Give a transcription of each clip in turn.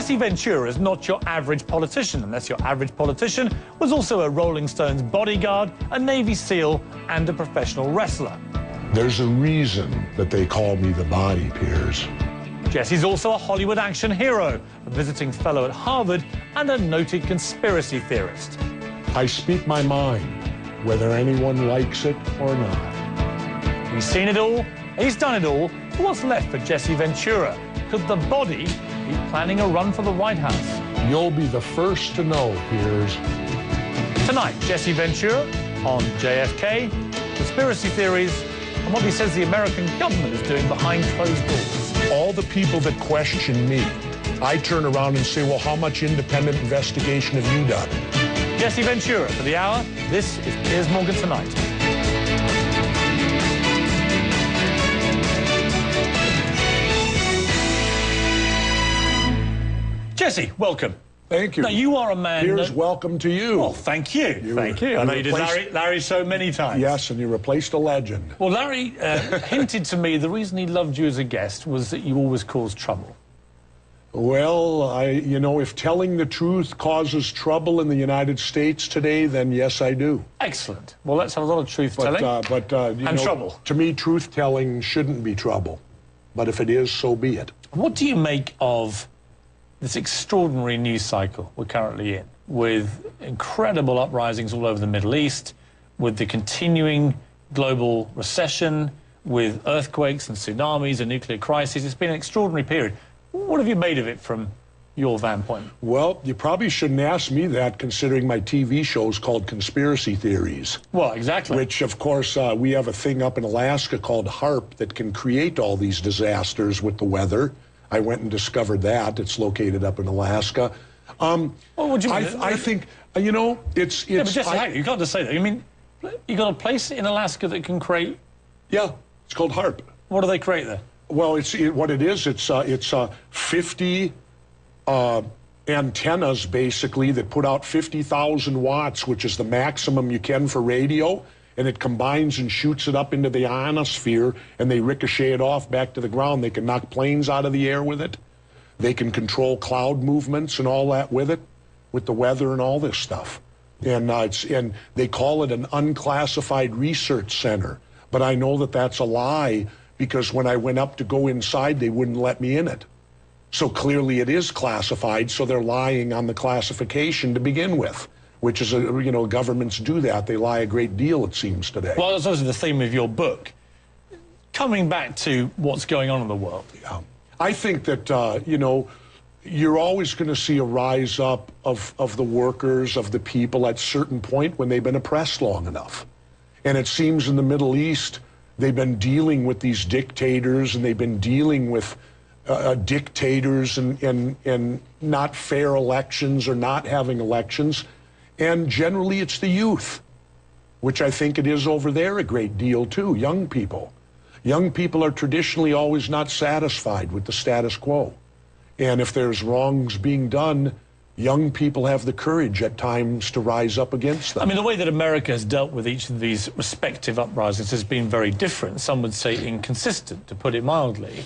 Jesse Ventura is not your average politician, unless your average politician was also a Rolling Stones bodyguard, a Navy SEAL, and a professional wrestler. There's a reason that they call me the Body, Piers. Jesse's also a Hollywood action hero, a visiting fellow at Harvard, and a noted conspiracy theorist. I speak my mind, whether anyone likes it or not. He's seen it all, he's done it all. So what's left for Jesse Ventura? Could the Body be planning a run for the White House? You'll be the first to know, Piers. Tonight, Jesse Ventura on JFK, conspiracy theories, and what he says the American government is doing behind closed doors. All the people that question me, I turn around and say, well, how much independent investigation have you done? Jesse Ventura for the hour. This is Piers Morgan Tonight. Jesse, welcome. Thank you. Now, you are a man... Piers, welcome to you. Well, thank you. Thank you. I know you did Larry's show many times. Yes, and you replaced a legend. Well, Larry hinted to me the reason he loved you as a guest was that you always caused trouble. Well, you know, if telling the truth causes trouble in the United States today, then yes, I do. Excellent. Well, let's have a lot of truth-telling and trouble. To me, truth-telling shouldn't be trouble. But if it is, so be it. What do you make of this extraordinary news cycle we're currently in, with incredible uprisings all over the Middle East, with the continuing global recession, with earthquakes and tsunamis and nuclear crises? It's been an extraordinary period. What have you made of it from your vanpoint? Well, you probably shouldn't ask me that, considering my TV show's called Conspiracy Theories. Well, exactly. Which, of course, we have a thing up in Alaska called HAARP that can create all these disasters with the weather. I went and discovered that. It's located up in Alaska. Well, would you mean? I think, you know, it's... Yeah, but Jesse, you can't just say that. You mean, you got a place in Alaska that can create... Yeah, it's called HAARP. What do they create there? Well, what it is, it's 50 antennas, basically, that put out 50,000 watts, which is the maximum you can for radio, and it combines and shoots it up into the ionosphere, and they ricochet it off back to the ground. They can knock planes out of the air with it. They can control cloud movements and all that with it, with the weather and all this stuff. And they call it an unclassified research center. But I know that that's a lie, because when I went up to go inside, they wouldn't let me in it. So clearly it is classified, so they're lying on the classification to begin with, which is, you know, governments do that. They lie a great deal, it seems, today. Well, that's also the theme of your book. Coming back to what's going on in the world. Yeah. I think that, you know, you're always going to see a rise up of the workers, of the people at a certain point when they've been oppressed long enough. And it seems in the Middle East, they've been dealing with these dictators, and they've been dealing with dictators and not fair elections or not having elections. And generally, it's the youth, which I think it is over there a great deal, too, young people. Young people are traditionally always not satisfied with the status quo. And if there's wrongs being done, young people have the courage at times to rise up against them. I mean, the way that America has dealt with each of these respective uprisings has been very different. Some would say inconsistent, to put it mildly.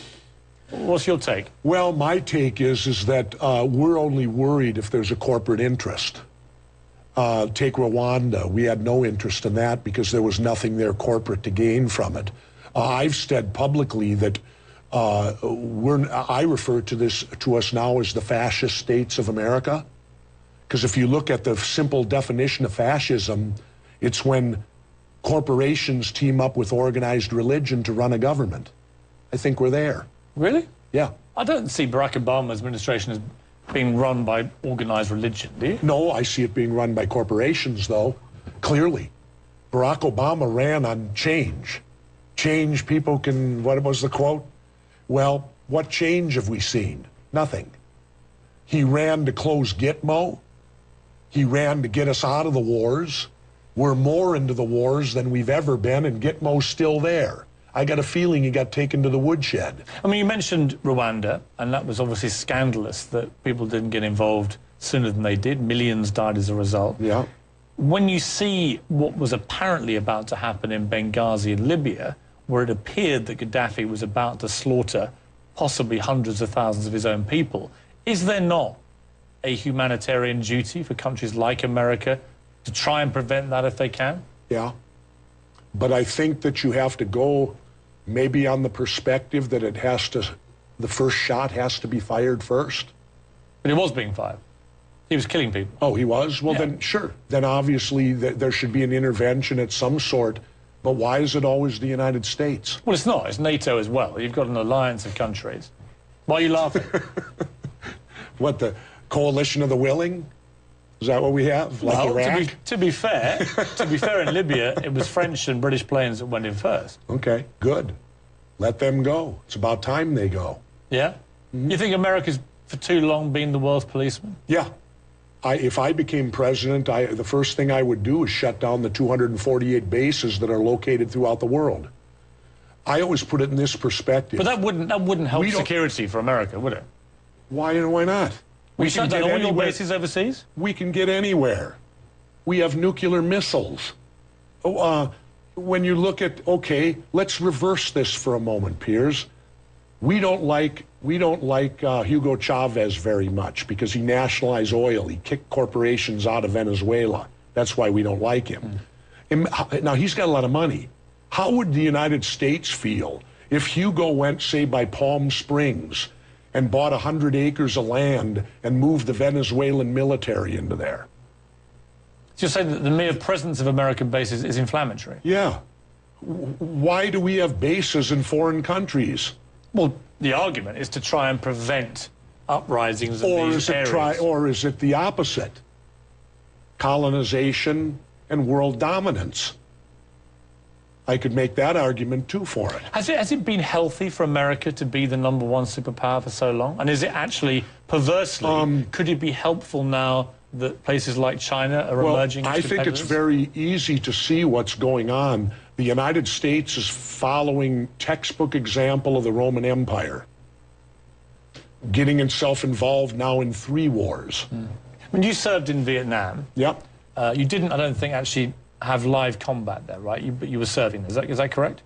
What's your take? Well, my take is that we're only worried if there's a corporate interest. Take Rwanda. We had no interest in that because there was nothing there corporate to gain from it. I've said publicly that I refer to us now as the fascist states of America, because if you look at the simple definition of fascism, it's when corporations team up with organized religion to run a government. I think we're there. Really? Yeah. I don't see Barack Obama's administration as being run by organized religion, do you? No, I see it being run by corporations, though, clearly. Barack Obama ran on change. Change, people can, what was the quote? Well, what change have we seen? Nothing. He ran to close Gitmo. He ran to get us out of the wars. We're more into the wars than we've ever been, and Gitmo's still there. I got a feeling he got taken to the woodshed. I mean, you mentioned Rwanda, and that was obviously scandalous that people didn't get involved sooner than they did. Millions died as a result. Yeah. When you see what was apparently about to happen in Benghazi in Libya, where it appeared that Gaddafi was about to slaughter possibly hundreds of thousands of his own people, Is there not a humanitarian duty for countries like America to try and prevent that if they can? Yeah. But I think that you have to go maybe on the perspective that it has to, the first shot has to be fired first. But he was being fired. He was killing people. Oh, he was? Well, then, sure. Then obviously there should be an intervention of some sort. But why is it always the United States? Well, it's not. It's NATO as well. You've got an alliance of countries. Why are you laughing? What, the coalition of the willing? Is that what we have? Like well, Iraq? to be fair, in Libya, it was French and British planes that went in first. Okay, good. Let them go. It's about time they go. Yeah? Mm-hmm. You think America's for too long been the world's policeman? Yeah. If I became president, the first thing I would do is shut down the 248 bases that are located throughout the world. I always put it in this perspective. But that wouldn't help security for America, would it? Why not? We shut down all your bases overseas? We can get anywhere. We have nuclear missiles. When you look at, okay, let's reverse this for a moment, Piers. We don't like Hugo Chavez very much because he nationalized oil. He kicked corporations out of Venezuela. That's why we don't like him. Now, he's got a lot of money. How would the United States feel if Hugo went, say, by Palm Springs and bought 100 acres of land and moved the Venezuelan military into there? So you're saying that the mere presence of American bases is inflammatory? Yeah. Why do we have bases in foreign countries? Well, the argument is to try and prevent uprisings in these areas. Or is it the opposite? Colonization and world dominance. I could make that argument, too, for it. Has it been healthy for America to be the #1 superpower for so long? And is it actually, perversely, could it be helpful now that places like China are emerging as competitors? I think it's very easy to see what's going on. The United States is following textbook example of the Roman Empire, getting itself involved now in 3 wars. When you served in Vietnam, yep. You didn't, I don't think, actually have live combat there, right? But you were serving. Is that correct?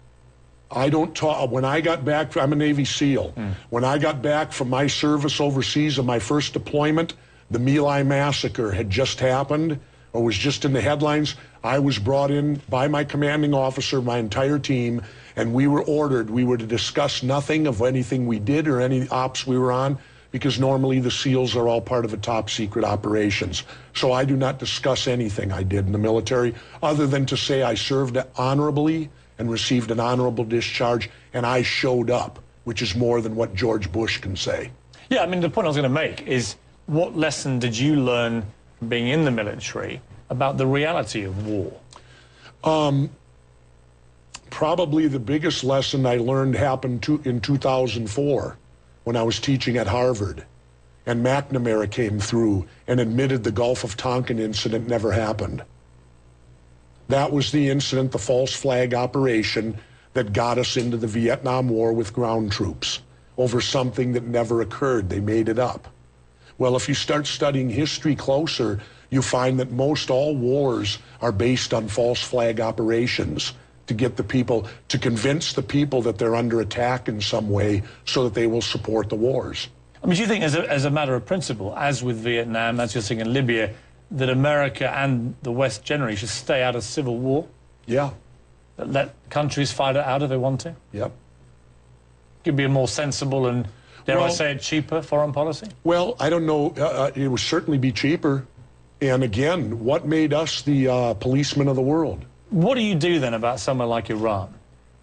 I don't talk. When I got back, I'm a Navy SEAL. When I got back from my service overseas on my first deployment, the My Lai massacre had just happened, or was just in the headlines. I was brought in by my commanding officer, my entire team, and we were ordered. We were to discuss nothing of anything we did or any ops we were on, because normally the SEALs are all part of a top secret operations. So I do not discuss anything I did in the military, other than to say I served honorably and received an honorable discharge, and I showed up, which is more than what George Bush can say. Yeah, I mean, the point I was going to make is, what lesson did you learn from being in the military about the reality of war? Probably the biggest lesson I learned happened in 2004 when I was teaching at Harvard, and McNamara came through and admitted the Gulf of Tonkin incident never happened. That was the incident, the false flag operation, that got us into the Vietnam War with ground troops over something that never occurred. They made it up. Well, if you start studying history closer, you find that most all wars are based on false flag operations to get the people, to convince the people that they're under attack in some way so that they will support the wars. I mean, do you think, as a matter of principle, as with Vietnam, as you're seeing in Libya, that America and the West generally should stay out of civil war? Yeah. That let countries fight it out if they want to? Yep. Could be a more sensible and, dare I say it, cheaper foreign policy? Well, I don't know. It would certainly be cheaper. And again, what made us the policemen of the world? What do you do then about somewhere like Iran,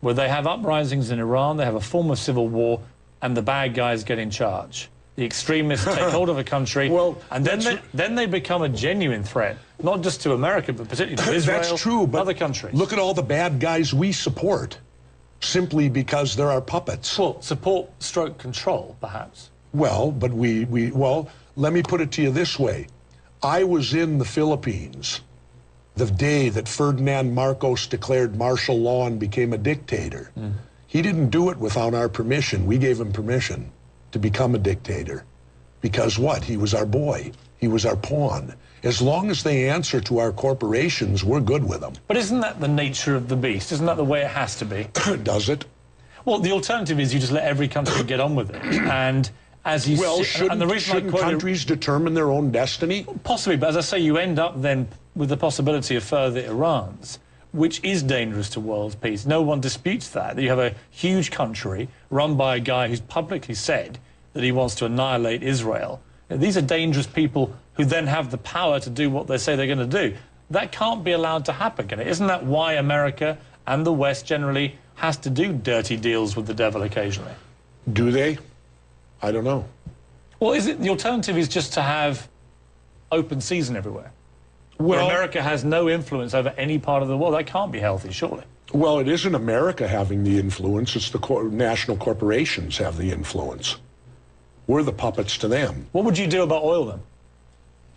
where they have uprisings in Iran, they have a form of civil war, and the bad guys get in charge? The extremists take hold of a country, and then they become a genuine threat, not just to America, but particularly to Israel, That's true, but other countries. Look at all the bad guys we support, simply because they're our puppets. Well, support stroke control, perhaps. Well, but well, let me put it to you this way. I was in the Philippines the day that Ferdinand Marcos declared martial law and became a dictator. He didn't do it without our permission. We gave him permission to become a dictator. Because what? He was our boy. He was our pawn. As long as they answer to our corporations, we're good with them. But isn't that the nature of the beast? Isn't that the way it has to be? Does it? Well, the alternative is you just let every country get on with it. And as he... Well, and the reason shouldn't countries determine their own destiny? Possibly, but as I say, you end up then with the possibility of further Irans, which is dangerous to world peace. No one disputes that. You have a huge country run by a guy who's publicly said that he wants to annihilate Israel. These are dangerous people who then have the power to do what they say they're going to do. That can't be allowed to happen, can it? Isn't that why America and the West generally has to do dirty deals with the devil occasionally? Do they? I don't know. Well, is it the alternative is just to have open season everywhere? Well, where America has no influence over any part of the world. That can't be healthy, surely. Well, it isn't America having the influence. It's the national corporations have the influence. We're the puppets to them. What would you do about oil, then?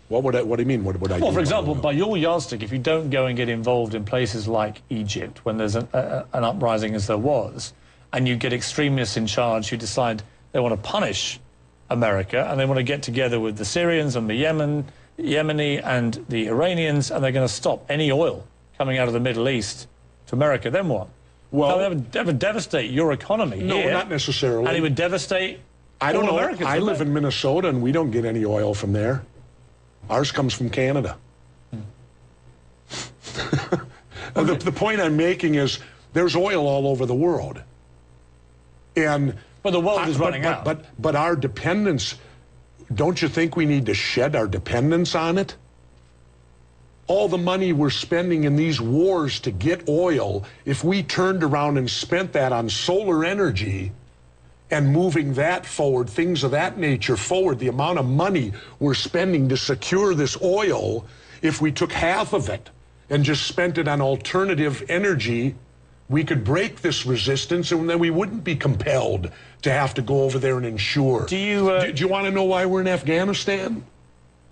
What do you mean? What would I do? Well, for example, by your yardstick, if you don't go and get involved in places like Egypt, when there's an uprising as there was, and you get extremists in charge who decide they want to punish America, and they want to get together with the Syrians and the Yemeni and the Iranians, and they're going to stop any oil coming out of the Middle East to America, then what? Well, that would devastate your economy. No, here, not necessarily. And it would devastate I don't know. Americans, I live in Minnesota, and we don't get any oil from there. Ours comes from Canada. The point I'm making is there's oil all over the world. And but the world is running out. But our dependence, don't you think we need to shed our dependence on it? All the money we're spending in these wars to get oil, if we turned around and spent that on solar energy and moving that forward, things of that nature forward, the amount of money we're spending to secure this oil, if we took half of it and just spent it on alternative energy, we could break this resistance, and then we wouldn't be compelled to have to go over there and ensure. Do you want to know why we're in Afghanistan?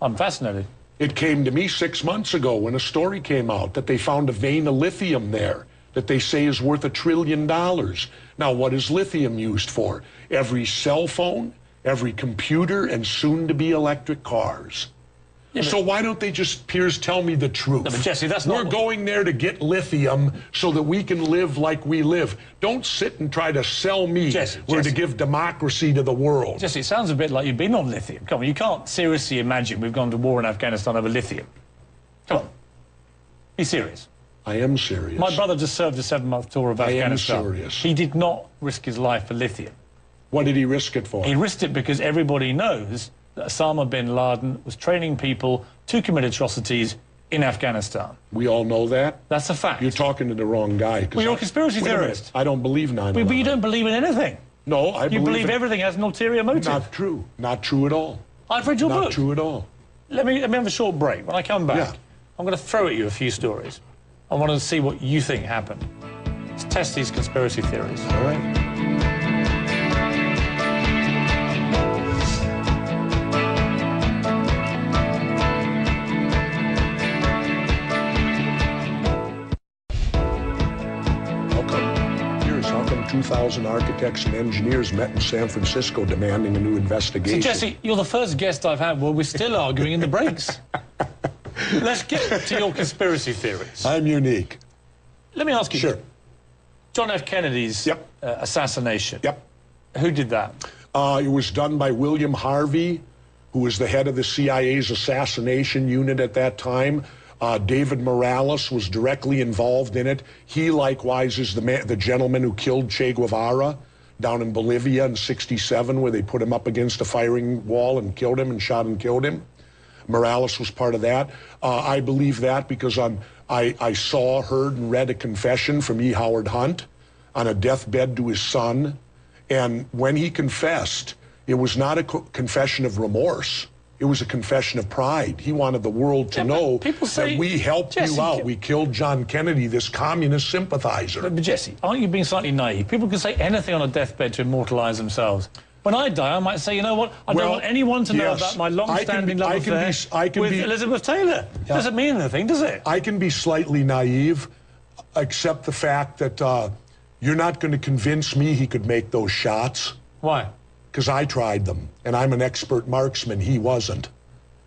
I'm fascinated. It came to me 6 months ago when a story came out that they found a vein of lithium there that they say is worth $1 trillion. Now, what is lithium used for? Every cell phone, every computer, and soon-to-be electric cars. Yeah, so why don't they just, Piers, tell me the truth? No, but Jesse, that's not... We're going there to get lithium so that we can live like we live. Don't sit and try to sell me we're to give democracy to the world. Jesse, it sounds a bit like you've been on lithium. Come on, you can't seriously imagine we've gone to war in Afghanistan over lithium. Come on. Be serious. I am serious. My brother just served a 7-month tour of Afghanistan. I am serious. He did not risk his life for lithium. What did he risk it for? He risked it because everybody knows that Osama bin Laden was training people to commit atrocities in Afghanistan. We all know that? That's a fact. You're talking to the wrong guy. Well, you're a conspiracy theorist. I don't believe 9/11. But you don't believe in anything. No, I believe... You believe everything has an ulterior motive. Not true. Not true at all. I've read your book. Not true at all. Let me have a short break. When I come back, I'm going to throw at you a few stories. I want to see what you think happened. Let's test these conspiracy theories. All right. How come 2,000 architects and engineers met in San Francisco demanding a new investigation? So, Jesse, you're the first guest I've had where we're still arguing in the breaks. Let's get to your conspiracy theories. I'm unique. Let me ask you. Sure. John F. Kennedy's assassination. Yep. Who did that? It was done by William Harvey, who was the head of the CIA's assassination unit at that time. David Morales was directly involved in it. He likewise is the gentleman who killed Che Guevara down in Bolivia in '67, where they put him up against a firing wall and killed him and shot and killed him. Morales was part of that. I believe that because I saw, heard, and read a confession from E. Howard Hunt on a deathbed to his son. And when he confessed, it was not a confession of remorse. It was a confession of pride. He wanted the world to know that we helped you out. We killed John Kennedy, this communist sympathizer. But Jesse, aren't you being slightly naive? People can say anything on a deathbed to immortalize themselves. When I die, I might say, you know what? I don't want anyone to know about my long-standing love affair with Elizabeth Taylor. Doesn't mean anything, does it? I can be slightly naive, except the fact that you're not going to convince me he could make those shots. Why? Because I tried them, and I'm an expert marksman. He wasn't.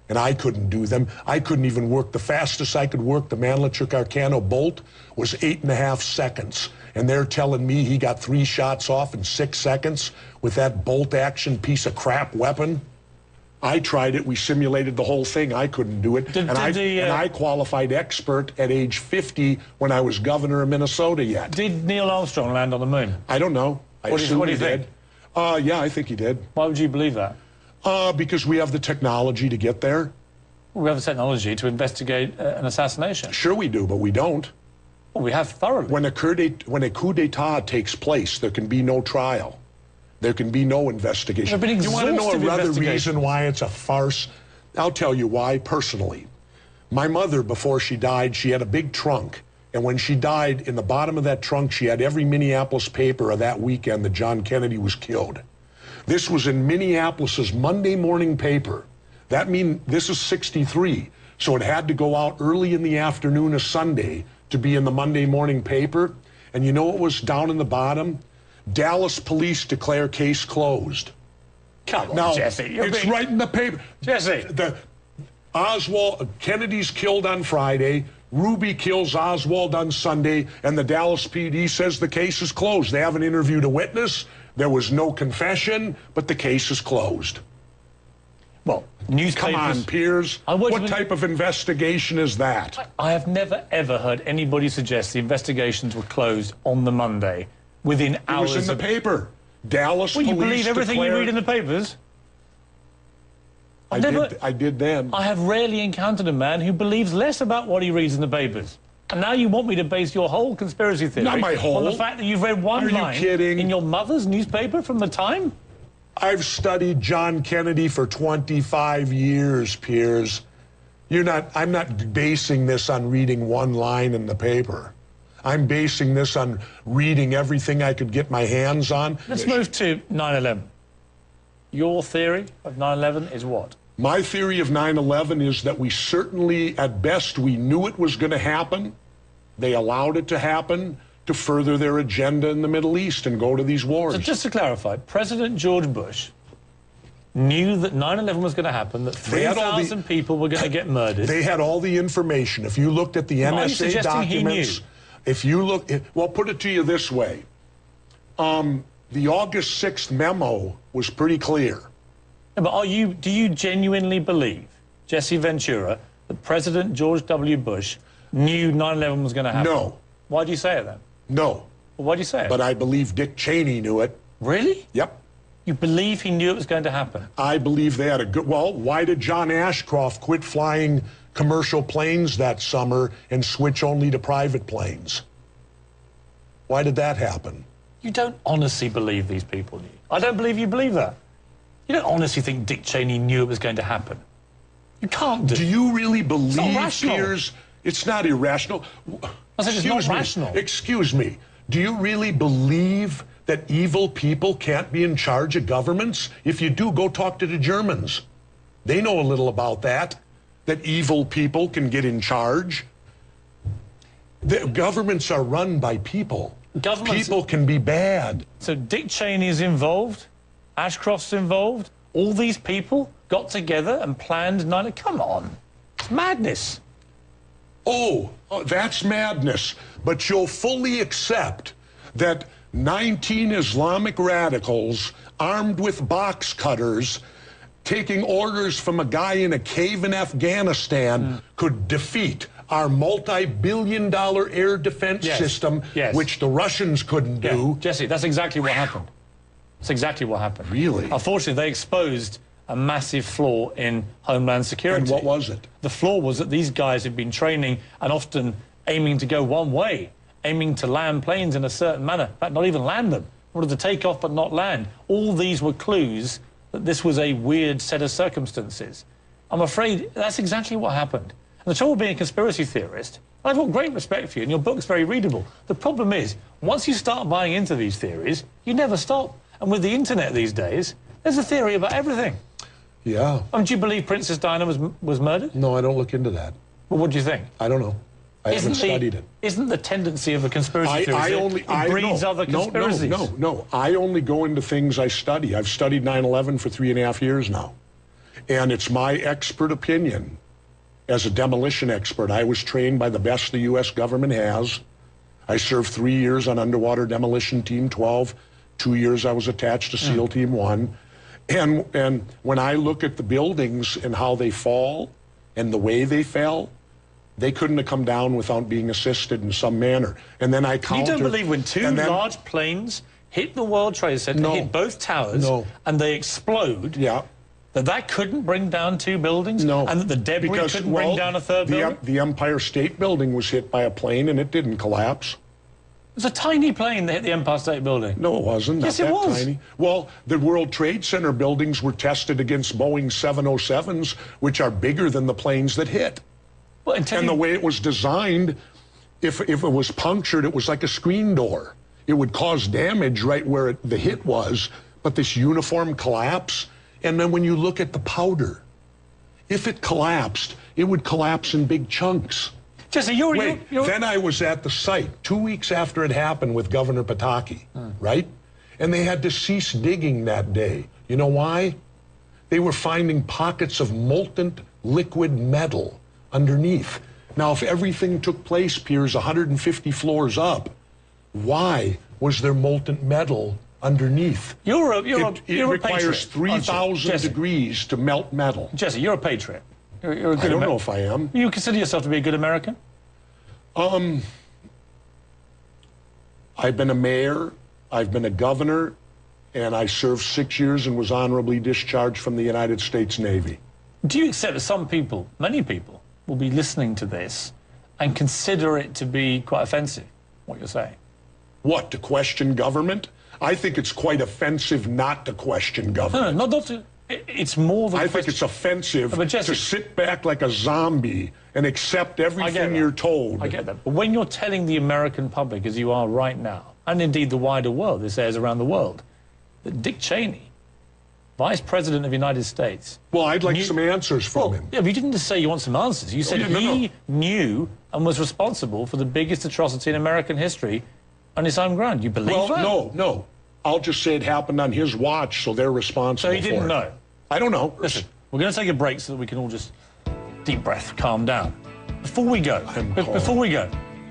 And I couldn't do them. I couldn't even work. The fastest I could work the Mannlicher Carcano bolt was 8.5 seconds. and they're telling me he got 3 shots off in 6 seconds with that bolt-action piece of crap weapon. I tried it. We simulated the whole thing. I couldn't do it. And I qualified expert at age 50 when I was governor of Minnesota yet. Did Neil Armstrong land on the moon? I don't know. What do you think? Yeah, I think he did. Why would you believe that? Because we have the technology to get there. Well, we have the technology to investigate an assassination. Sure we do, but we don't. Well, we have thoroughly. When a coup d'etat takes place, there can be no trial. There can be no investigation. You want to know another reason why it's a farce? I'll tell you why personally. My mother, before she died, she had a big trunk. And when she died, in the bottom of that trunk, she had every Minneapolis paper of that weekend that John Kennedy was killed. This was in Minneapolis's Monday morning paper. That means this is 63. So it had to go out early in the afternoon of Sunday to be in the Monday morning paper. And you know what was down in the bottom? Dallas police declare case closed. Come on, now, Jesse. It's right in the paper. Jesse. Oswald, Kennedy's killed on Friday. Ruby kills Oswald on Sunday. And the Dallas PD says the case is closed. They haven't interviewed a witness. There was no confession, but the case is closed. Well, newspapers... Come on, Piers. What type of investigation is that? I have never, ever heard anybody suggest the investigations were closed on the Monday within hours. It was in the paper. Dallas police you believe everything you read in the papers? I did then. I have rarely encountered a man who believes less about what he reads in the papers. And now you want me to base your whole conspiracy theory Not my whole. on the fact that you've read one line in your mother's newspaper from the time? I've studied John Kennedy for 25 years, Piers. I'm not basing this on reading one line in the paper. I'm basing this on reading everything I could get my hands on. Let's move to 9/11. Your theory of 9/11 is what? My theory of 9/11 is that we certainly, at best, we knew it was going to happen. They allowed it to happen to further their agenda in the Middle East and go to these wars. So just to clarify, President George Bush knew that 9/11 was going to happen, that 3,000 people were going to get murdered. They had all the information. If you looked at the NSA documents, if you look, well, put it to you this way. The August 6th memo was pretty clear. Yeah, but do you genuinely believe, Jesse Ventura, that President George W. Bush knew 9/11 was going to happen? No. Why do you say it then? No. Well, why do you say it? But I believe Dick Cheney knew it. Really? Yep. You believe he knew it was going to happen? I believe they had a good... Well, why did John Ashcroft quit flying commercial planes that summer and switch only to private planes? Why did that happen? You don't honestly believe these people, do you? I don't believe you believe that. You don't honestly think Dick Cheney knew it was going to happen. You can't do. Do you really believe, Piers? It's not irrational. I said it's not rational. Excuse me. Do you really believe that evil people can't be in charge of governments? If you do, go talk to the Germans. They know a little about that evil people can get in charge. The governments are run by people. People can be bad. So Dick Cheney is involved, Ashcroft's involved, all these people got together and planned 9/11. Come on, it's madness. Oh, that's madness. But you'll fully accept that 19 Islamic radicals armed with box cutters taking orders from a guy in a cave in Afghanistan could defeat our multi-billion-dollar air defense system, which the Russians couldn't do. Jesse, that's exactly what happened. That's exactly what happened. Really? Unfortunately, they exposed a massive flaw in Homeland Security. And what was it? The flaw was that these guys had been training and often aiming to go one way, aiming to land planes in a certain manner, in fact, not even land them, wanted to take off but not land. All these were clues that this was a weird set of circumstances. I'm afraid that's exactly what happened. And the trouble with being a conspiracy theorist, I've got great respect for you, and your book's very readable. The problem is, once you start buying into these theories, you never stop. And with the internet these days, there's a theory about everything. Yeah. Do you believe Princess Diana was murdered? No, I don't look into that. Well, what do you think? I don't know. I haven't studied it. Isn't the tendency of a conspiracy theory it breeds other conspiracies? No. I only go into things I study. I've studied 9/11 for 3.5 years now. And it's my expert opinion. As a demolition expert, I was trained by the best the U.S. government has. I served 3 years on Underwater Demolition Team 12. 2 years I was attached to SEAL Team 1. And when I look at the buildings and how they fall and the way they fell, they couldn't have come down without being assisted in some manner. And then I counter... You don't believe when two large planes hit the World Trade Center, hit both towers, and they explode, that couldn't bring down 2 buildings? No. And that the debris couldn't bring down a 3rd building? The Empire State Building was hit by a plane and it didn't collapse. It was a tiny plane that hit the Empire State Building. No, it wasn't. Yes, it was. Tiny. Well, the World Trade Center buildings were tested against Boeing 707s, which are bigger than the planes that hit. Well, and the way it was designed, if it was punctured, it was like a screen door. It would cause damage right where the hit was, but this uniform collapse. And then when you look at the powder, if it collapsed, it would collapse in big chunks. Jesse, Then I was at the site 2 weeks after it happened with Governor Pataki, right? And they had to cease digging that day. You know why? They were finding pockets of molten liquid metal underneath. Now, if everything took place, Piers, 150 floors up, why was there molten metal underneath? It requires 3,000 degrees to melt metal. Jesse, you're a patriot. You're a good I don't know if I am. You consider yourself to be a good American? I've been a mayor, I've been a governor, and I served 6 years and was honorably discharged from the United States Navy. Do you accept that some people, many people, will be listening to this and consider it to be quite offensive, what you're saying? What, to question government? I think it's quite offensive not to question government. No, not to... It's more of a I think it's offensive to sit back like a zombie and accept everything you're told. I get that. But when you're telling the American public, as you are right now, and indeed the wider world, this airs around the world, that Dick Cheney, Vice President of the United States... Well, I'd like some answers from him. Yeah, but you didn't just say you want some answers. You said he knew and was responsible for the biggest atrocity in American history on his home ground. You believe that? No. I'll just say it happened on his watch, so they're responsible for it. So he didn't know? I don't know. Listen, we're going to take a break so that we can all just deep breath, calm down. Before we go,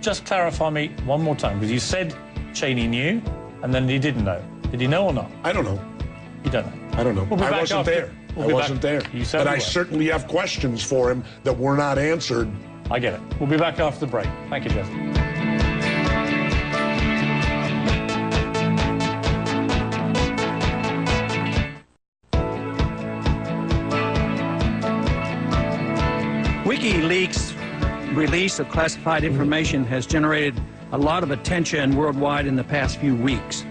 just clarify me one more time, because you said Cheney knew and then he didn't know. Did he know or not? I don't know. You don't know? I don't know. I wasn't there. I wasn't there. But I certainly have questions for him that were not answered. I get it. We'll be back after the break. Thank you, Jesse. WikiLeaks' release of classified information has generated a lot of attention worldwide in the past few weeks.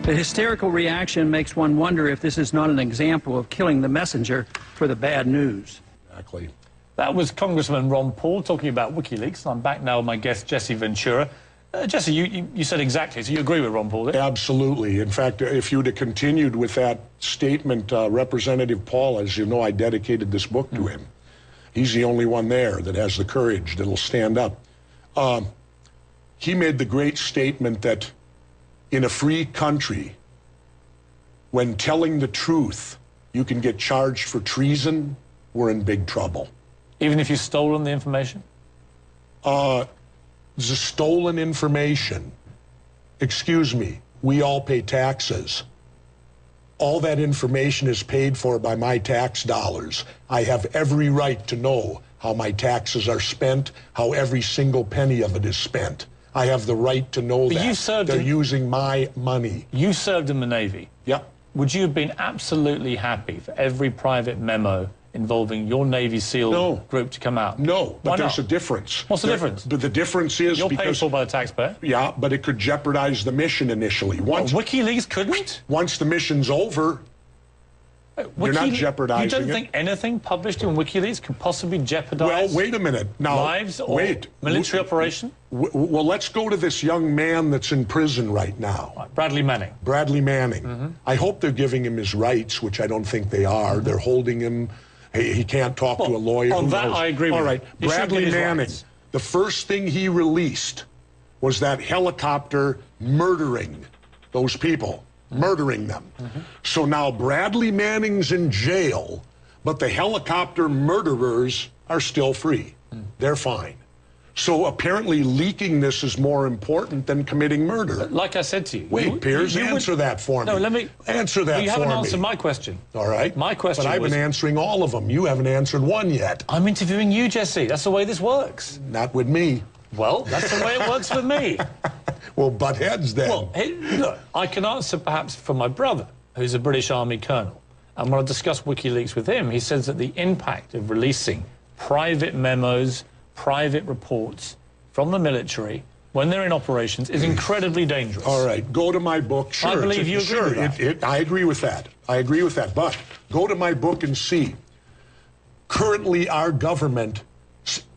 The hysterical reaction makes one wonder if this is not an example of killing the messenger for the bad news. Exactly. That was Congressman Ron Paul talking about WikiLeaks. I'm back now with my guest, Jesse Ventura. Jesse, you said exactly, so you agree with Ron Paul there? Absolutely. In fact, if you'd have continued with that statement, Representative Paul, as you know, I dedicated this book to him. He's the only one there that has the courage that'll stand up. He made the great statement that in a free country, when telling the truth, you can get charged for treason, we're in big trouble. Even if you've stolen the information? The stolen information, excuse me, we all pay taxes. All that information is paid for by my tax dollars. I have every right to know how my taxes are spent, how every single penny of it is spent. I have the right to know that. They're using my money. You served in the Navy. Yep. Would you have been absolutely happy for every private memo involving your Navy SEAL group to come out? No, but there's a difference. What's the difference? But the difference is you're paid for by the taxpayer. Yeah, but it could jeopardize the mission initially. WikiLeaks couldn't? Once the mission's over, you're not jeopardizing it. You don't think anything published in WikiLeaks could possibly jeopardize wait a minute. Now, lives or military operation? Well, let's go to this young man that's in prison right now. Bradley Manning. Bradley Manning. I hope they're giving him his rights, which I don't think they are. They're holding him. He can't talk to a lawyer. On that, I agree with you. All right, Bradley Manning, the first thing he released was that helicopter murdering those people, murdering them. So now Bradley Manning's in jail, but the helicopter murderers are still free. They're fine. So apparently leaking this is more important than committing murder. Like I said to you. Wait, Piers, answer that for me. No, let me... Answer that for me. You haven't answered my question. All right. My question But I've been answering all of them. You haven't answered one yet. I'm interviewing you, Jesse. That's the way this works. Not with me. Well, that's the way it works with me. Well, butt heads then. Well, look, I can answer perhaps for my brother, who's a British Army colonel. And when I discussed WikiLeaks with him, he says that the impact of releasing private memos, private reports from the military when they're in operations is incredibly dangerous. All right, go to my book. Sure, I believe you agree with that. I agree with that. I agree with that. But go to my book and see. Currently, our government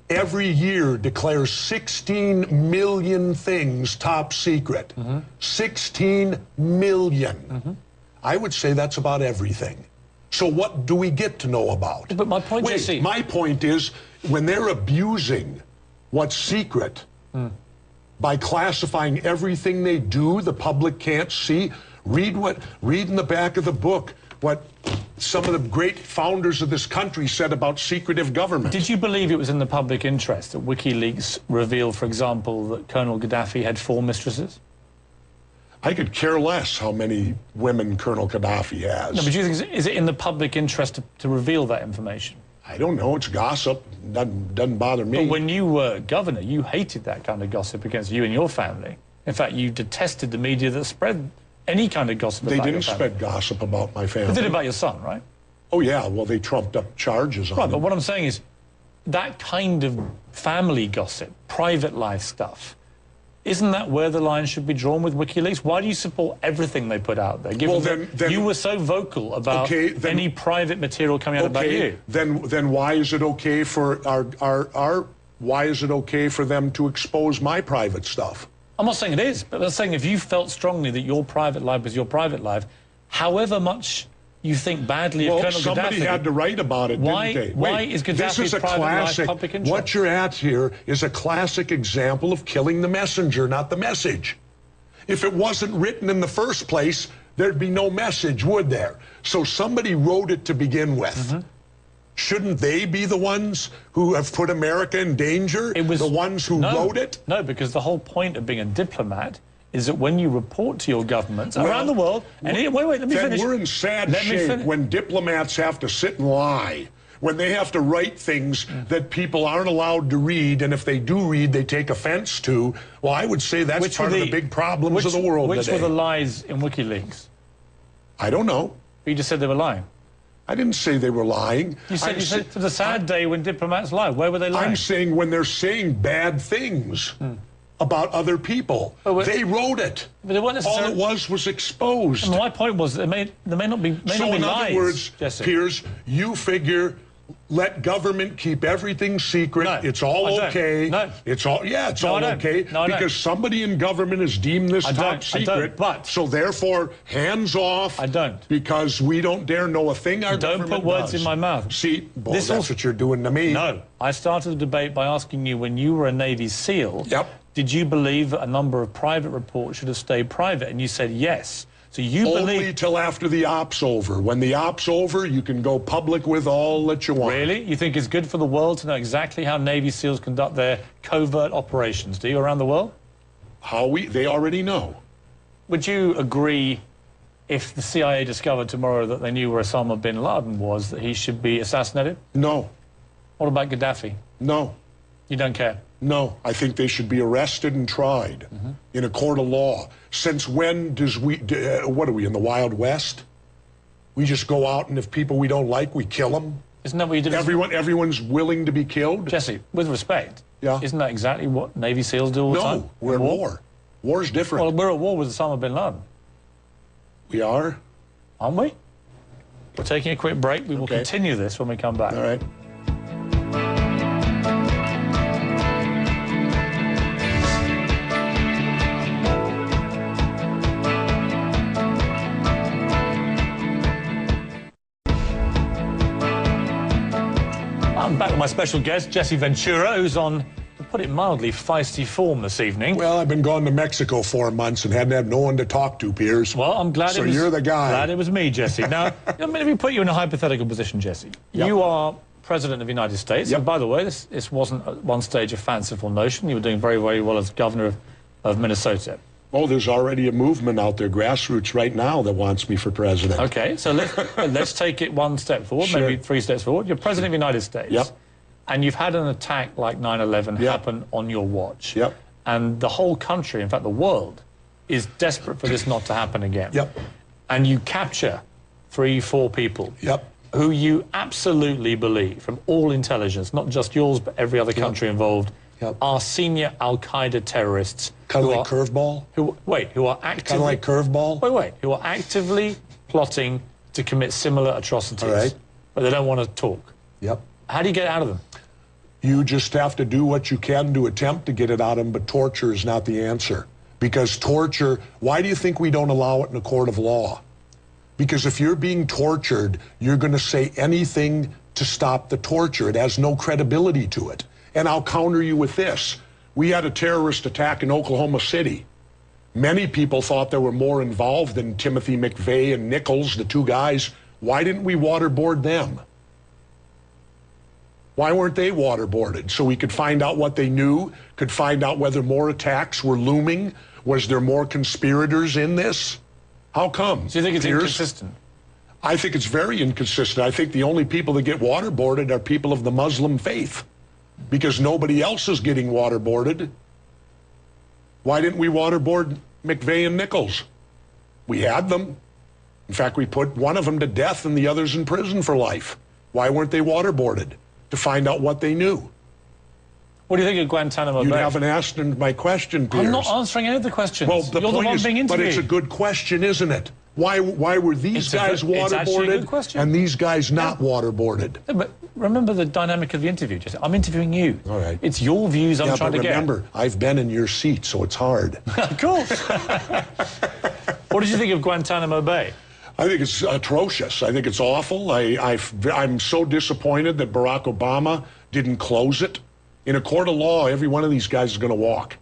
every year declares 16 million things top secret. 16 million. I would say that's about everything. So what do we get to know about? But my point, Jesse... My point is, when they're abusing what's secret by classifying everything they do, the public can't see. Read in the back of the book what some of the great founders of this country said about secretive government. Did you believe it was in the public interest that WikiLeaks revealed, for example, that Colonel Gaddafi had 4 mistresses? I could care less how many women Colonel Gaddafi has. No, but do you think, is it in the public interest to reveal that information? I don't know. It's gossip. Doesn't bother me. But when you were governor, you hated that kind of gossip against you and your family. In fact, you detested the media that spread any kind of gossip about your family. They didn't spread gossip about my family. They did about your son, right? Oh, yeah. Well, they trumped up charges on him. Right, but what I'm saying is that kind of family gossip, private life stuff, isn't that where the line should be drawn with WikiLeaks? Why do you support everything they put out there? Given that you were so vocal about any private material coming out about you. Then why is it okay for why is it okay for them to expose my private stuff? I'm not saying it is, but I'm saying if you felt strongly that your private life was your private life, however much you think badly of Colonel Gaddafi... Well, somebody had to write about it, didn't they? Why is Gaddafi's private life public interest? What you're at here is a classic example of killing the messenger, not the message. If it wasn't written in the first place, there'd be no message, would there? So somebody wrote it to begin with. Shouldn't they be the ones who have put America in danger? It was the ones who wrote it? No, because the whole point of being a diplomat is that when you report to your governments around the world, and wait, let me finish. We're in sad shape when diplomats have to sit and lie, when they have to write things that people aren't allowed to read, and if they do read, they take offense to. Well, I would say that's part of the big problems of the world today. Which were the lies in WikiLeaks? I don't know. You just said they were lying. I didn't say they were lying. You said it was a sad day when diplomats lie. Where were they lying? I'm saying when they're saying bad things about other people. They wrote it. But they weren't necessarily... All it was exposed. And my point was there may not be lies. So in other words, Jesse, Piers, you figure let government keep everything secret. No, it's all okay. No. It's all all okay because somebody in government has deemed this top secret. But so therefore, hands off. I don't. Because we don't dare know a thing our government Don't put words in my mouth. See, that's what you're doing to me. No. I started the debate by asking you, when you were a Navy SEAL, did you believe that a number of private reports should have stayed private? And you said yes. So you Only till after the op's over. When the op's over, you can go public with all that you want. Really? You think it's good for the world to know exactly how Navy SEALs conduct their covert operations, do you, around the world? They already know. Would you agree, if the CIA discovered tomorrow that they knew where Osama bin Laden was, that he should be assassinated? No. What about Gaddafi? No. You don't care? No, I think they should be arrested and tried in a court of law. Since when does what are we, in the Wild West? We just go out and if people we don't like, we kill them? Isn't that what you did? Everyone's willing to be killed? Jesse, with respect, isn't that exactly what Navy SEALs do all the time? No, we're at war. War's different. Well, we're at war with Osama bin Laden. We are? Aren't we? We're taking a quick break. We will continue this when we come back. All right. I'm back with my special guest, Jesse Ventura, who's on, to put it mildly, feisty form this evening. Well, I've been gone to Mexico 4 months and hadn't had no one to talk to, Piers. Well, I'm glad you're the guy. Glad it was me, Jesse. Now, let me put you in a hypothetical position, Jesse. You are President of the United States. Yep. And by the way, this wasn't at one stage a fanciful notion. You were doing very, very well as governor of Minnesota. Oh, there's already a movement out there, grassroots right now, that wants me for president. Okay, so let's take it one step forward, Sure. maybe 3 steps forward. You're President of the United States. Yep. And you've had an attack like 9/11 Yep. happen on your watch. Yep. And the whole country, in fact, the world, is desperate for this not to happen again. Yep. And you capture 3, 4 people. Yep. Who you absolutely believe, from all intelligence, not just yours, but every other country involved, Yep. are senior Al-Qaeda terrorists. Kind of who like are- curveball? who are actively... Kind of like curveball? Who are actively plotting to commit similar atrocities. All right. But they don't want to talk. Yep. How do you get out of them? You just have to do what you can to attempt to get it out of them, but torture is not the answer. Because torture, why do you think we don't allow it in a court of law? Because if you're being tortured, you're going to say anything to stop the torture. It has no credibility to it. And I'll counter you with this. We had a terrorist attack in Oklahoma City. Many people thought there were more involved than Timothy McVeigh and Nichols, the 2 guys. Why didn't we waterboard them? Why weren't they waterboarded? So we could find out what they knew, could find out whether more attacks were looming. Was there more conspirators in this? How come? Do you think it's Piers? inconsistent? I think it's very inconsistent. I think the only people that get waterboarded are people of the Muslim faith, because nobody else is getting waterboarded. Why didn't we waterboard McVeigh and Nichols? We had them. In fact, we put one of them to death and the others in prison for life. Why weren't they waterboarded? To find out what they knew. What do you think of Guantanamo You Bay? haven't asked my question, Piers. I'm not answering any of the questions. Well, the You're the point one is, being but interviewed. it's a good question, isn't it? Why were these guys it's actually a good waterboarded question. and these guys not waterboarded? Yeah, but remember the dynamic of the interview, Jesse. I'm interviewing you. All right. It's your views I'm trying to get. Remember, I've been in your seat, so it's hard. Of course. What did you think of Guantanamo Bay? I think it's atrocious. I think it's awful. I'm so disappointed that Barack Obama didn't close it. In a court of law, every one of these guys is going to walk.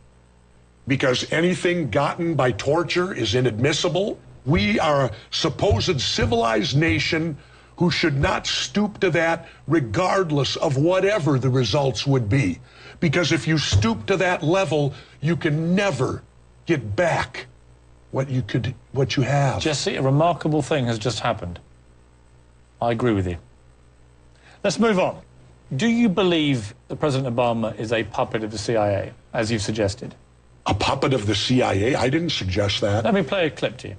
Because anything gotten by torture is inadmissible. We are a supposed civilized nation who should not stoop to that regardless of whatever the results would be. Because if you stoop to that level, you can never get back what you have. Jesse, a remarkable thing has just happened. I agree with you. Let's move on. Do you believe that President Obama is a puppet of the CIA, as you've suggested? A puppet of the CIA? I didn't suggest that. Let me play a clip to you.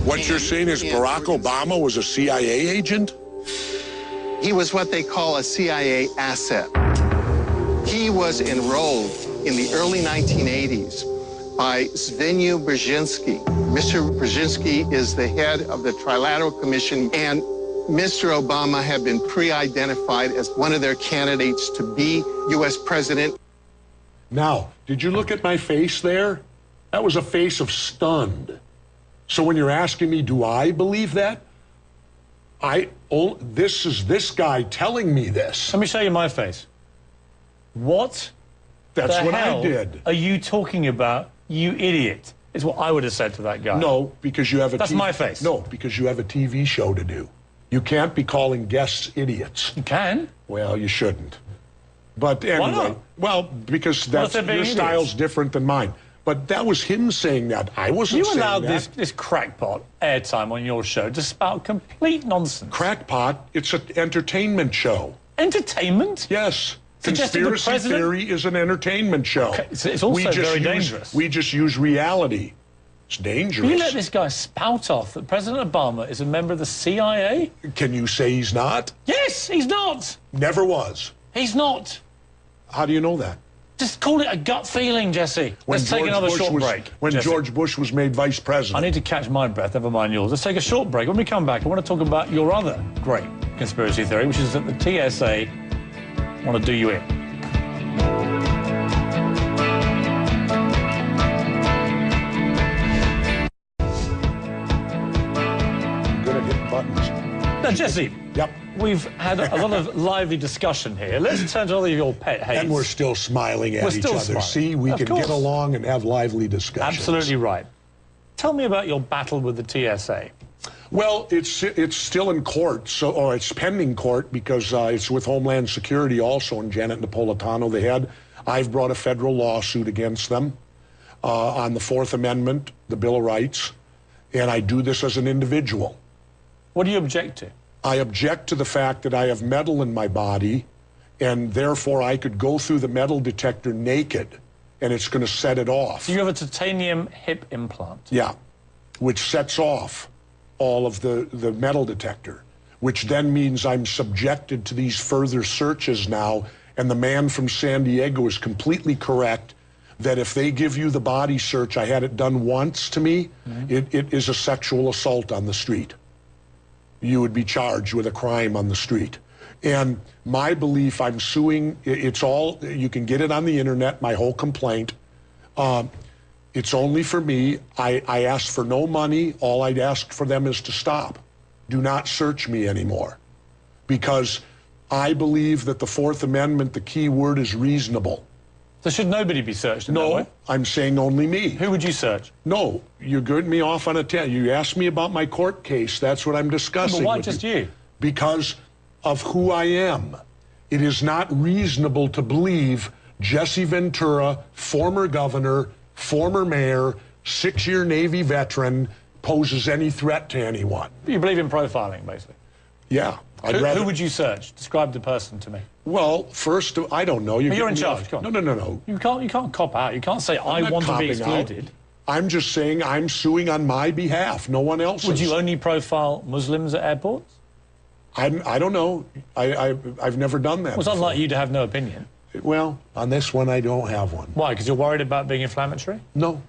What you're saying is Barack Obama was a CIA agent? He was what they call a CIA asset. He was enrolled in the early 1980s by Zbigniew Brzezinski. Mr. Brzezinski is the head of the Trilateral Commission, and Mr. Obama had been pre-identified as one of their candidates to be U.S. president. Now, did you look at my face there? That was a face of stunned. So when you're asking me, do I believe that? This is this guy telling me this. Let me show you my face. What That's the what hell I did. are you talking about, you idiot? Is what I would have said to that guy. No, because you have a That's my face. No, because you have a TV show to do. You can't be calling guests idiots. You can. Well, you shouldn't. But anyway, not? well, because What if they're being your style's idiots? different than mine. But that was him saying that. I wasn't You saying allowed that. this crackpot airtime on your show to spout complete nonsense. Crackpot, it's an entertainment show. Entertainment? Yes. Suggesting the Conspiracy president- theory is an entertainment show. Okay, it's also very dangerous. We just use reality. It's dangerous. You let this guy spout off that President Obama is a member of the CIA? Can you say he's not? Yes, he's not. Never was. He's not. How do you know that? Just call it a gut feeling, Jesse. Let's take another short break. When Jesse. George Bush was made vice I president. need to catch my breath, never mind yours. Let's take a short break. When we come back, I want to talk about your other great conspiracy theory, which is that the TSA want to do you in. Good at hitting buttons. Now, Jesse, Yep. we've had a lot of lively discussion here. Let's turn to other of your pet hates. And we're still smiling at We're each still other. smiling. See, we Of can course. get along and have lively discussions. Absolutely right. Tell me about your battle with the TSA. Well, it's still in court, or it's pending court because it's with Homeland Security also, and Janet Napolitano, the head. I've brought a federal lawsuit against them on the Fourth Amendment, the Bill of Rights, and I do this as an individual. What do you object to? I object to the fact that I have metal in my body, and therefore I could go through the metal detector naked, and it's going to set it off. So you have a titanium hip implant? Yeah, which sets off all of the metal detector, which then means I'm subjected to these further searches now, and the man from San Diego is completely correct that if they give you the body search, I had it done once to me, it is a sexual assault on the street. You would be charged with a crime on the street. And my belief, I'm suing, it's all, you can get it on the internet, my whole complaint. It's only for me. I asked for no money. All I'd ask for them is to stop. Do not search me anymore. Because I believe that the Fourth Amendment, the key word is reasonable. So should nobody be searched in that way? No, I'm saying only me. Who would you search? No, you're getting me off on a tangent. You asked me about my court case. That's what I'm discussing. But why just you? Because of who I am. It is not reasonable to believe Jesse Ventura, former governor, former mayor, 6-year Navy veteran, poses any threat to anyone. You believe in profiling, basically? Yeah. Who would you search? Describe the person to me. Well, first, I don't know. You're in charge. Come on. No. You can't cop out. You can't say, I want to be excluded. I'm just saying I'm suing on my behalf, no one else's. Would you only profile Muslims at airports? I don't know. I've never done that. Well, it's unlike you to have no opinion. Well, on this one, I don't have one. Why? Because you're worried about being inflammatory? No.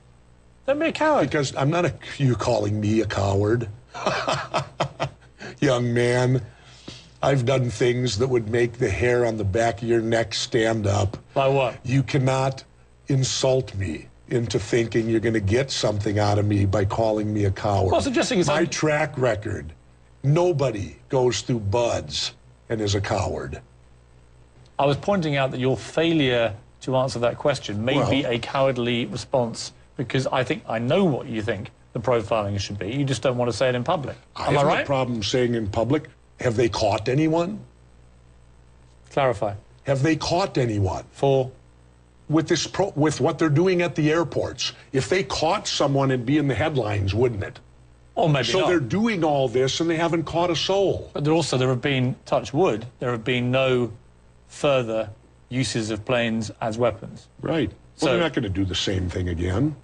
Don't be a coward. Because I'm not you calling me a coward. Young man, I've done things that would make the hair on the back of your neck stand up. Like what? You cannot insult me into thinking you're going to get something out of me by calling me a coward. Well, suggesting it's my track record. Nobody goes through buds and is a coward. I was pointing out that your failure to answer that question may be a cowardly response, because I think I know what you think the profiling should be. You just don't want to say it in public. I have no problem saying in public. Have they caught anyone? Clarify. Have they caught anyone? For? With what they're doing at the airports. If they caught someone, it'd be in the headlines, wouldn't it? Or maybe so not. They're doing all this and they haven't caught a soul. But there have been, touch wood, there have been no further uses of planes as weapons. Right. So well, they're not going to do the same thing again.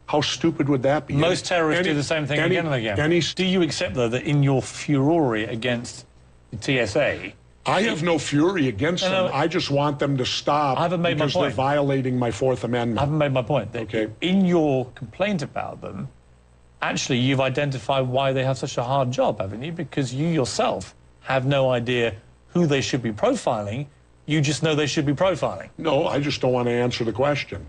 How stupid would that be? Most terrorists do the same thing again and again. Do you accept, though, that in your fury against the TSA... I have no fury against them. I just want them to stop. I haven't made my point. Because they're violating my Fourth Amendment. I haven't made my point. Okay. In your complaint about them, actually, you've identified why they have such a hard job, haven't you? Because you yourself have no idea who they should be profiling. You just know they should be profiling. No, I just don't want to answer the question.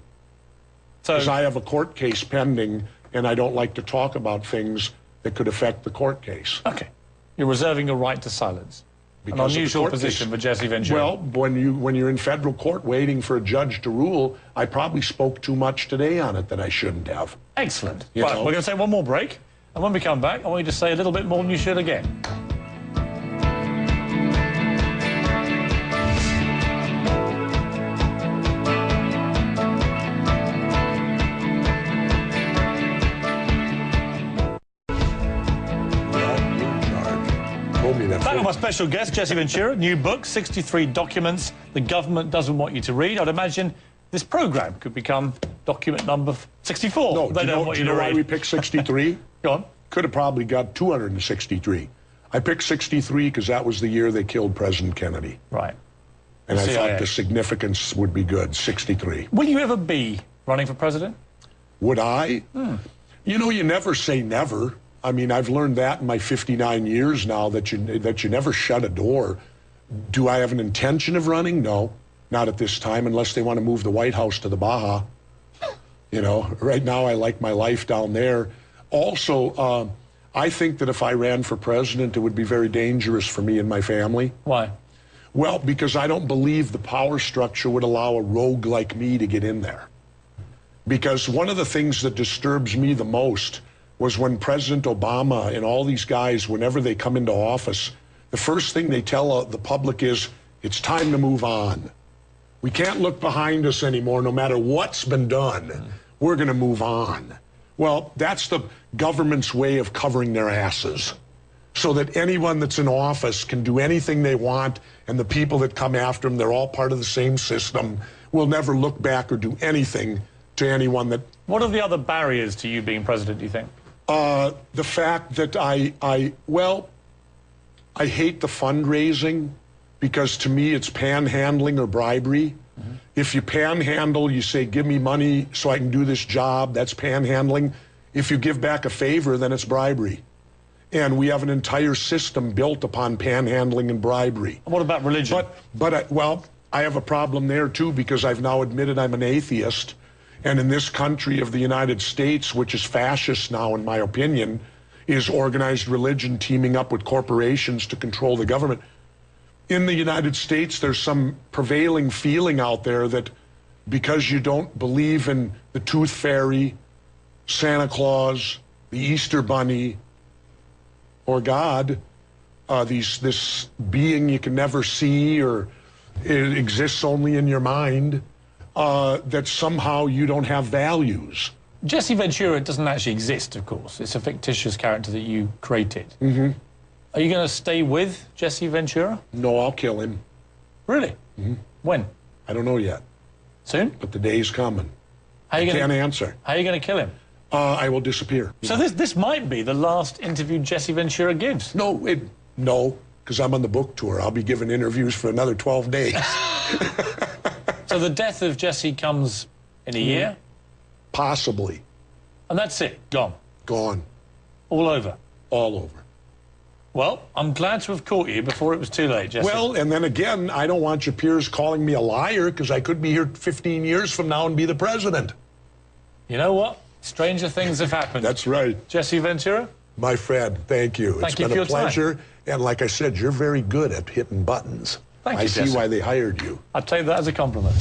Because I have a court case pending, and I don't like to talk about things that could affect the court case. Okay. You're reserving your right to silence. Because an unusual position for Jesse Ventura. Well, when you're in federal court waiting for a judge to rule, I probably spoke too much today on it that I shouldn't have. Excellent. Right, we're going to take one more break, and when we come back, I want you to say a little bit more than you should again. Back with my special guest, Jesse Ventura. New book, 63 Documents the Government Doesn't Want You to Read. I'd imagine this program could become document number 64. No, do you know why we picked 63? Go on. Could have probably got 263. I picked 63 because that was the year they killed President Kennedy. Right. And I thought the significance would be good, 63. Will you ever be running for president? Would I? You know, you never say never. I mean, I've learned that in my 59 years now, that you never shut a door. Do I have an intention of running? No, not at this time, unless they want to move the White House to the Baja. You know, right now I like my life down there. Also, I think that if I ran for president, it would be very dangerous for me and my family. Why? Well, because I don't believe the power structure would allow a rogue like me to get in there. Because one of the things that disturbs me the most was when President Obama and all these guys, whenever they come into office, the first thing they tell the public is, it's time to move on. We can't look behind us anymore, no matter what's been done. We're going to move on. Well, that's the government's way of covering their asses, so that anyone that's in office can do anything they want, and the people that come after them, they're all part of the same system, will never look back or do anything to anyone that... What are the other barriers to you being president, do you think? The fact that I hate the fundraising, because to me it's panhandling or bribery. If you panhandle, you say, give me money so I can do this job, that's panhandling. If you give back a favor, then it's bribery. And we have an entire system built upon panhandling and bribery. What about religion? Well, I have a problem there too, because I've now admitted I'm an atheist. And in this country of the United States, which is fascist now, in my opinion, is organized religion teaming up with corporations to control the government. In the United States, there's some prevailing feeling out there that because you don't believe in the Tooth Fairy, Santa Claus, the Easter Bunny, or God, this being you can never see, or it exists only in your mind, that somehow you don't have values. Jesse Ventura doesn't actually exist, of course. It's a fictitious character that you created. Are you going to stay with Jesse Ventura? No, I'll kill him. Really? When? I don't know yet. Soon? But the day's coming. How are you Can't answer. How are you going to kill him? I will disappear. So this might be the last interview Jesse Ventura gives. No, because I'm on the book tour. I'll be giving interviews for another 12 days. So the death of Jesse comes in a year? Possibly. And that's it, gone? Gone. All over? All over. Well, I'm glad to have caught you before it was too late, Jesse. Well, and then again, I don't want your peers calling me a liar, because I could be here 15 years from now and be the president. You know what? Stranger things have happened. That's right. Jesse Ventura? My friend, thank you. Thank you It's been a for your pleasure. time. And like I said, you're very good at hitting buttons. Thank you, I see Jesse. why they hired you. I'd take that as a compliment.